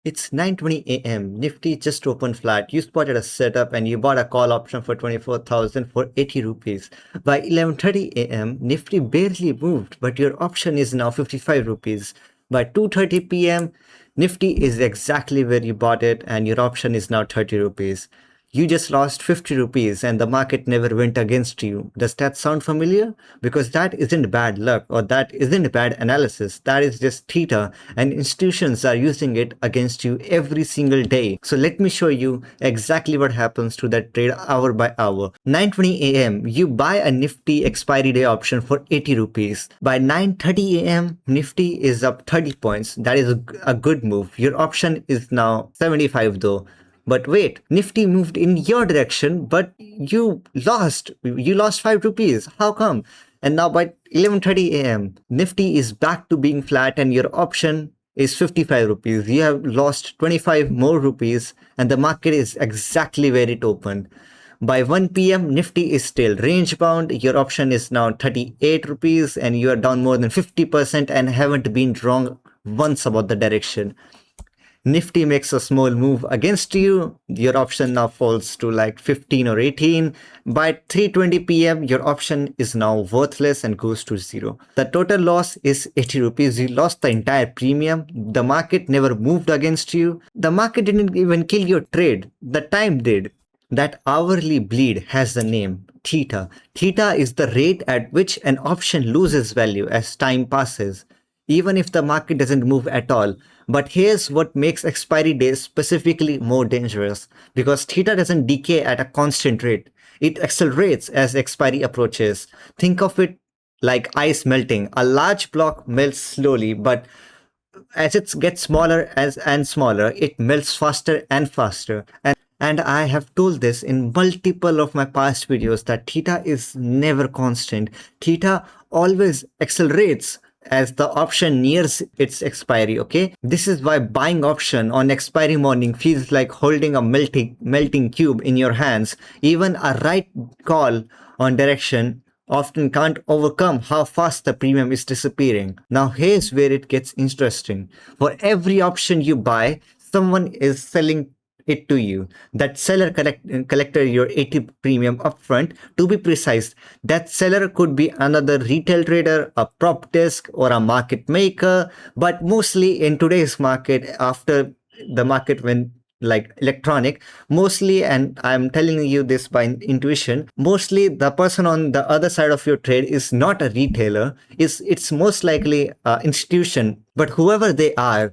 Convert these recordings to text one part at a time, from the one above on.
It's 9:20 a.m. Nifty just opened flat. You spotted a setup and you bought a call option for 24,000 for 80 rupees. By 11:30 a.m., Nifty barely moved, but your option is now 55 rupees. By 2:30 p.m., Nifty is exactly where you bought it and your option is now 30 rupees. You just lost 50 rupees and the market never went against you. Does that sound familiar? Because that isn't bad luck or that isn't bad analysis. That is just theta, and institutions are using it against you every single day. So let me show you exactly what happens to that trade hour by hour. 9:20 a.m. you buy a Nifty expiry day option for 80 rupees. By 9:30 a.m. Nifty is up 30 points. That is a good move. Your option is now 75 though. But wait, Nifty moved in your direction, but you lost. You lost 5 rupees. How come? And now by 11:30 a.m., Nifty is back to being flat and your option is 55 rupees. You have lost 25 more rupees and the market is exactly where it opened. By 1 p.m., Nifty is still range bound. Your option is now 38 rupees and you are down more than 50% and haven't been wrong once about the direction. Nifty makes a small move against you. Your option now falls to like 15 or 18. By 3:20 p.m., your option is now worthless and goes to zero. The total loss is 80 rupees. You lost the entire premium. The market never moved against you. The market didn't even kill your trade. The time did. That hourly bleed has the name theta. Theta is the rate at which an option loses value as time passes, even if the market doesn't move at all. But here's what makes expiry days specifically more dangerous, because theta doesn't decay at a constant rate. It accelerates as expiry approaches. Think of it like ice melting. A large block melts slowly, but as it gets smaller and smaller, it melts faster and faster. And I have told this in multiple of my past videos that theta is never constant. Theta always accelerates as the option nears its expiry. Okay, this is why buying option on expiry morning feels like holding a melting cube in your hands. Even a right call on direction often can't overcome how fast the premium is disappearing. Now here's where it gets interesting. For every option you buy, someone is selling it to you. That seller collected your 80 premium upfront. To be precise, that seller could be another retail trader, a prop desk, or a market maker. But mostly in today's market, after the market went like electronic, mostly, and I'm telling you this by intuition, mostly the person on the other side of your trade is not a retailer. It's most likely an institution. But whoever they are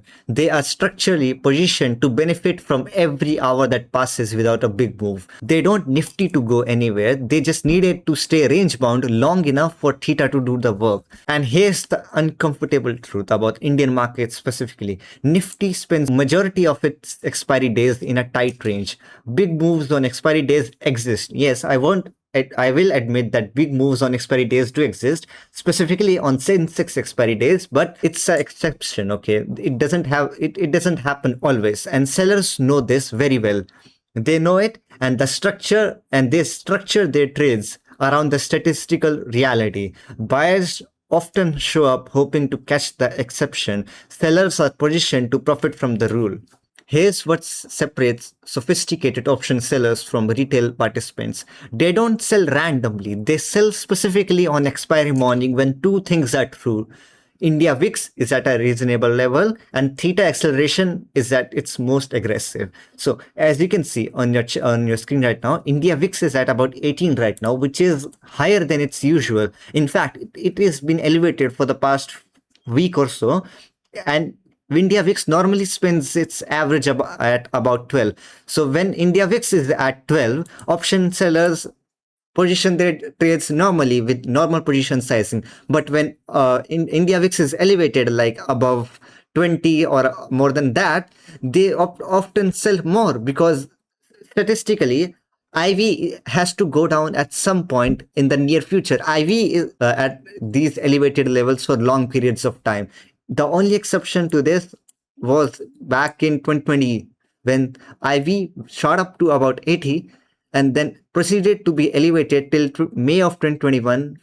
structurally positioned to benefit from every hour that passes without a big move. They don't Nifty to go anywhere. They just needed to stay range bound long enough for theta to do the work. And here's the uncomfortable truth about Indian markets specifically. Nifty spends majority of its expiry days in a tight range. Big moves on expiry days exist. Yes, I will admit that big moves on expiry days do exist, specifically on Sensex expiry days, but it's an exception. Okay, it doesn't happen always, and sellers know this very well. They know it, and they structure their trades around the statistical reality. Buyers often show up hoping to catch the exception. Sellers are positioned to profit from the rule. Here's what separates sophisticated option sellers from retail participants. They don't sell randomly. They sell specifically on expiry morning when two things are true. India VIX is at a reasonable level and theta acceleration is at its most aggressive. So as you can see on your screen right now, India VIX is at about 18 right now, which is higher than its usual. In fact, it has been elevated for the past week or so, and India VIX normally spends its average at about 12. So when India VIX is at 12, option sellers position their trades normally with normal position sizing. But when in India VIX is elevated like above 20 or more than that, they often sell more because statistically IV has to go down at some point in the near future. IV is at these elevated levels for long periods of time. The only exception to this was back in 2020 when IV shot up to about 80 and then proceeded to be elevated till May of 2021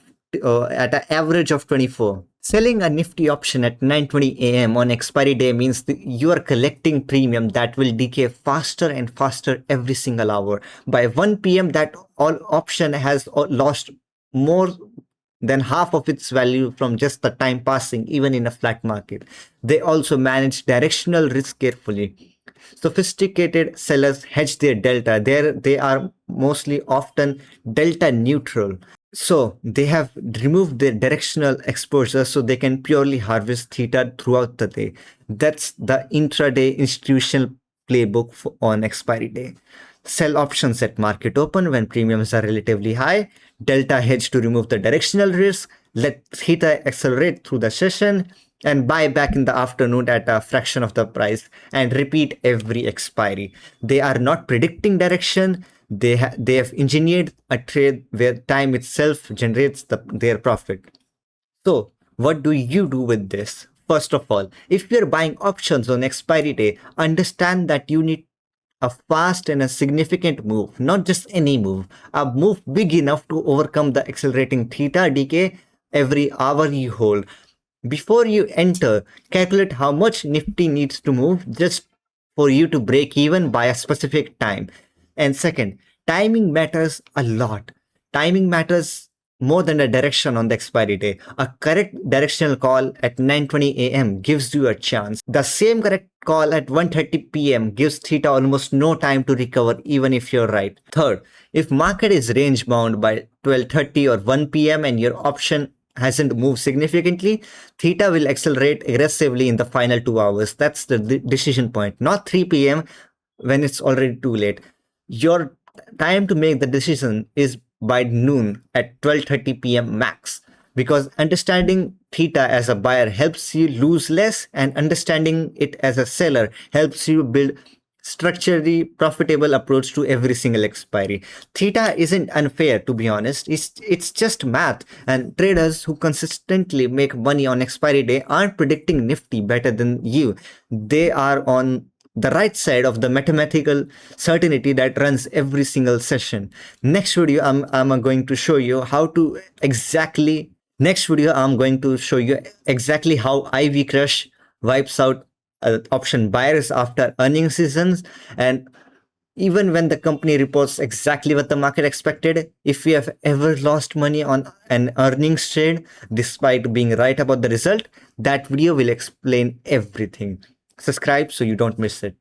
at an average of 24. Selling a Nifty option at 9:20 a.m. on expiry day means that you are collecting premium that will decay faster and faster every single hour. By 1 p.m., that all option has lost more than half of its value from just the time passing, even in a flat market. They also manage directional risk carefully. Sophisticated sellers hedge their delta. They are mostly often delta neutral. So they have removed their directional exposure so they can purely harvest theta throughout the day. That's the intraday institutional playbook on expiry day. Sell options at market open when premiums are relatively high. Delta hedge to remove the directional risk. Let theta accelerate through the session and buy back in the afternoon at a fraction of the price and repeat every expiry. They are not predicting direction. They have engineered a trade where time itself generates their profit. So, what do you do with this? First of all, if you're buying options on expiry day, understand that you need a fast and a significant move, not just any move, a move big enough to overcome the accelerating theta decay every hour you hold. Before you enter, calculate how much Nifty needs to move just for you to break even by a specific time. And second, timing matters a lot. Timing matters more than the direction on the expiry day. A correct directional call at 9:20 a.m. gives you a chance. The same correct call at 1:30 p.m. gives theta almost no time to recover even if you're right. Third, if market is range bound by 12:30 or 1 p.m. and your option hasn't moved significantly, theta will accelerate aggressively in the final 2 hours. That's the decision point, not 3 p.m. when it's already too late. Your time to make the decision is by noon at 12:30 p.m. max, because understanding theta as a buyer helps you lose less, and understanding it as a seller helps you build structurally profitable approach to every single expiry. Theta isn't unfair, to be honest. It's just math, and traders who consistently make money on expiry day aren't predicting Nifty better than you. They are on the right side of the mathematical certainty that runs every single session. Next video, I'm going to show you how to exactly. Next video, I'm going to show you exactly how IV Crush wipes out option buyers after earnings seasons, and even when the company reports exactly what the market expected. If you have ever lost money on an earnings trade despite being right about the result, that video will explain everything. Subscribe so you don't miss it.